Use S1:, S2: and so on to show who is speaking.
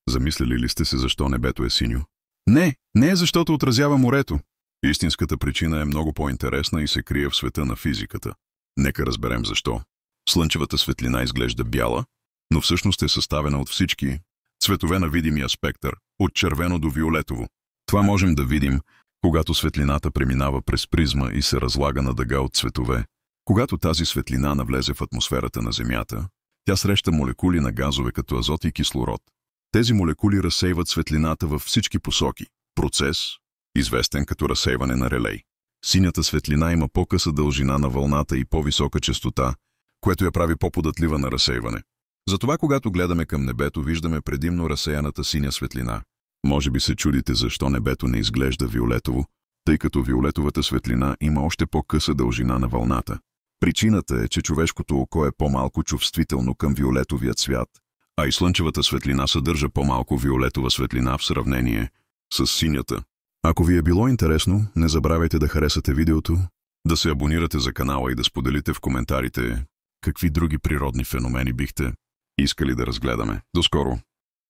S1: Замислили ли сте се защо небето е синьо? Не е защото отразява морето. Истинската причина е много по-интересна и се крие в света на физиката. Нека разберем защо. Слънчевата светлина изглежда бяла, но всъщност е съставена от всички цветове на видимия спектър, от червено до виолетово. Това можем да видим, когато светлината преминава през призма и се разлага на дъга от цветове. Когато тази светлина навлезе в атмосферата на Земята, тя среща молекули на газове като азот и кислород. Тези молекули разсейват светлината във всички посоки. Процес, известен като разсейване на релей. Синята светлина има по-къса дължина на вълната и по-висока честота, което я прави по-податлива на разсейване. Затова, когато гледаме към небето, виждаме предимно разсеяната синя светлина. Може би се чудите защо небето не изглежда виолетово, тъй като виолетовата светлина има още по-къса дължина на вълната. Причината е, че човешкото око е по-малко чувствително към виолетовия цвят, а и слънчевата светлина съдържа по-малко виолетова светлина в сравнение с синята. Ако ви е било интересно, не забравяйте да харесате видеото, да се абонирате за канала и да споделите в коментарите какви други природни феномени бихте искали да разгледаме. До скоро!